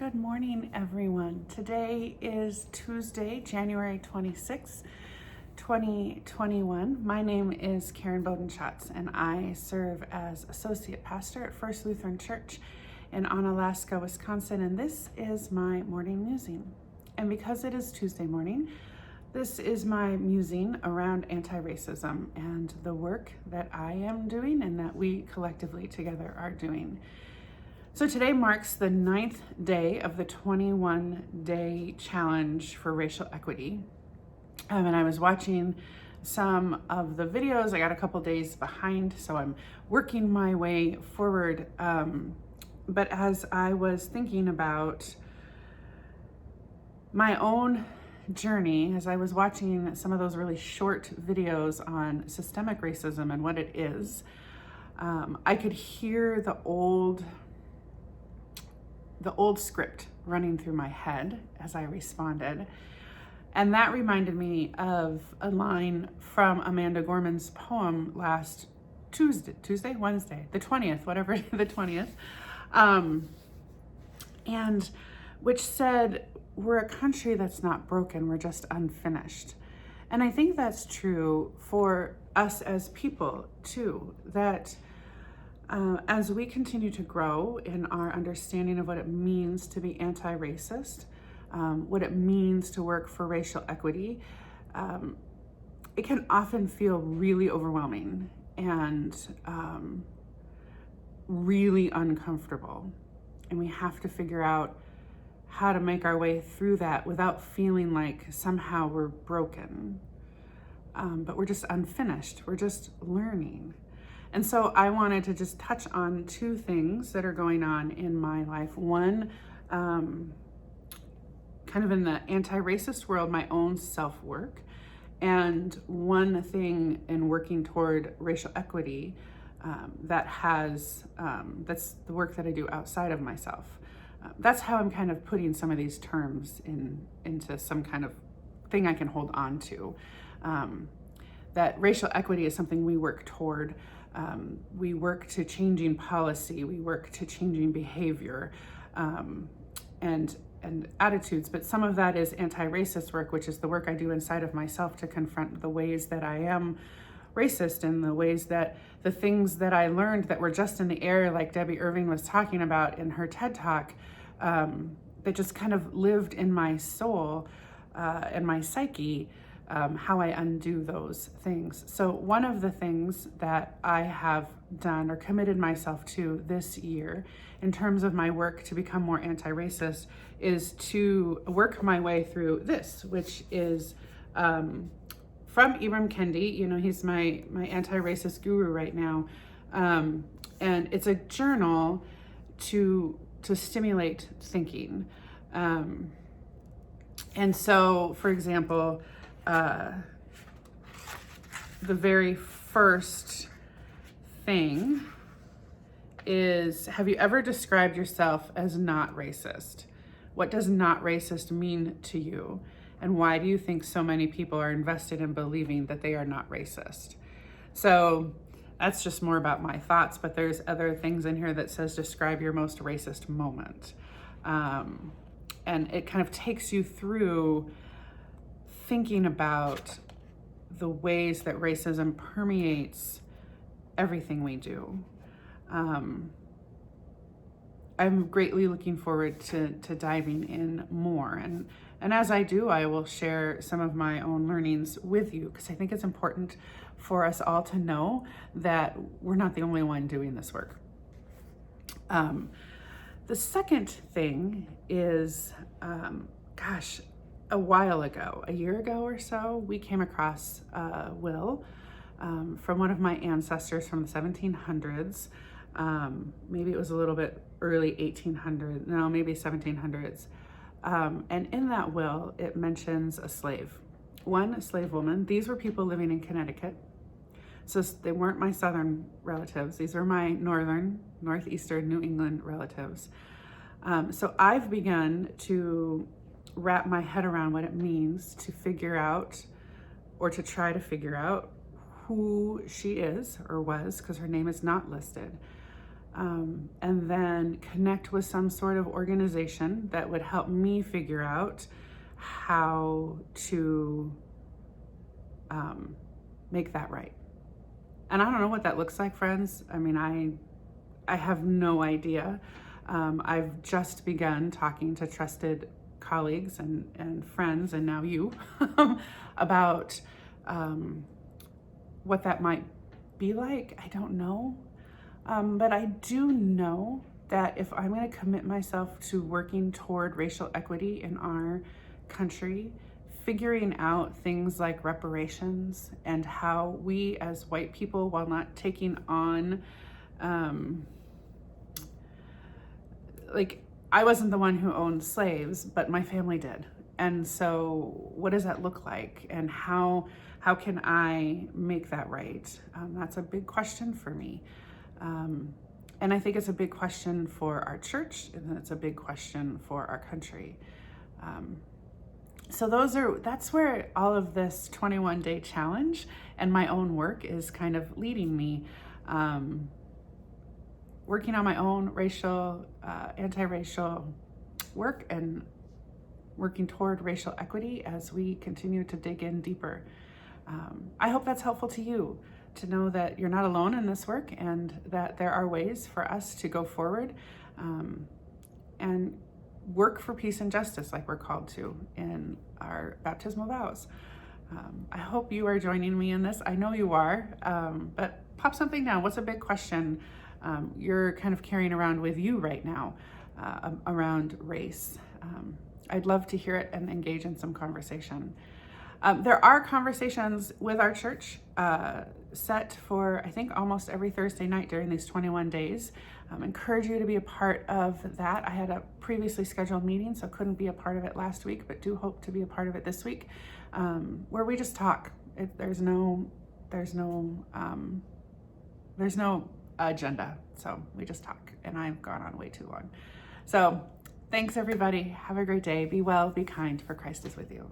Good morning, everyone. Today is Tuesday, January 26th, 2021. My name is Karen Bodenschatz, and I serve as Associate Pastor at First Lutheran Church in Onalaska, Wisconsin, and this is my morning musing. And because it is Tuesday morning, this is my musing around anti-racism and the work that I am doing and that we collectively together are doing. So today marks the 9th day of the 21-day challenge for racial equity. And I was watching some of the videos. I got a couple days behind, so I'm working my way forward. But as I was thinking about my own journey, as I was watching some of those really short videos on systemic racism and what it is, I could hear the old script running through my head as I responded. And that reminded me of a line from Amanda Gorman's poem last Wednesday, the 20th, whatever, the 20th. And which said, we're a country that's not broken, we're just unfinished. And I think that's true for us as people too, that as we continue to grow in our understanding of what it means to be anti-racist, what it means to work for racial equity, it can often feel really overwhelming and really uncomfortable. And we have to figure out how to make our way through that without feeling like somehow we're broken. But we're just unfinished, we're just learning. And so I wanted to just touch on two things that are going on in my life. One, kind of in the anti-racist world, my own self-work, and one thing in working toward racial equity that's the work that I do outside of myself. That's how I'm kind of putting some of these terms into some kind of thing I can hold on to. That racial equity is something we work toward. We work to changing policy, we work to changing behavior and attitudes, but some of that is anti-racist work, which is the work I do inside of myself to confront the ways that I am racist and the ways that the things that I learned that were just in the air, like Debbie Irving was talking about in her TED Talk, that just kind of lived in my soul and my psyche. How I undo those things. So one of the things that I have done or committed myself to this year in terms of my work to become more anti-racist is to work my way through this, which is from Ibram Kendi. You know, he's my anti-racist guru right now. And it's a journal to stimulate thinking. And so, for example, the very first thing is, have you ever described yourself as not racist? What does not racist mean to you? And why do you think so many people are invested in believing that they are not racist? So that's just more about my thoughts, but there's other things in here that says describe your most racist moment. And it kind of takes you through thinking about the ways that racism permeates everything we do. I'm greatly looking forward to diving in more. And as I do, I will share some of my own learnings with you, because I think it's important for us all to know that we're not the only one doing this work. The second thing is, a while ago, a year ago or so, we came across a will from one of my ancestors from the 1700s. Maybe it was a little bit early 1800s, no, maybe 1700s. And in that will, it mentions a slave woman. These were people living in Connecticut. So they weren't my southern relatives. These are my northeastern New England relatives. So I've begun to wrap my head around what it means to figure out, or to try to figure out, who she is or was, because her name is not listed, and then connect with some sort of organization that would help me figure out how to make that right. And I don't know what that looks like, friends. I mean, I have no idea. I've just begun talking to trusted colleagues and friends, and now you, about what that might be like. I don't know. But I do know that if I'm going to commit myself to working toward racial equity in our country, figuring out things like reparations and how we as white people, while not taking on, like, I wasn't the one who owned slaves, but my family did. And so what does that look like? And how can I make that right? That's a big question for me. And I think it's a big question for our church, and it's a big question for our country. So that's where all of this 21-day challenge and my own work is kind of leading me. Working on my own racial, anti-racial work and working toward racial equity as we continue to dig in deeper. I hope that's helpful to you, to know that you're not alone in this work and that there are ways for us to go forward and work for peace and justice like we're called to in our baptismal vows. I hope you are joining me in this. I know you are, but pop something down. What's a big question you're kind of carrying around with you right now around race? I'd love to hear it and engage in some conversation. There are conversations with our church set for, I think, almost every Thursday night during these 21 days. Encourage you to be a part of that. I had a previously scheduled meeting, so couldn't be a part of it last week, but do hope to be a part of it this week, where we just talk. There's no agenda, so we just talk, and I've gone on way too long. So thanks, everybody. Have a great day. Be well, be kind, for Christ is with you.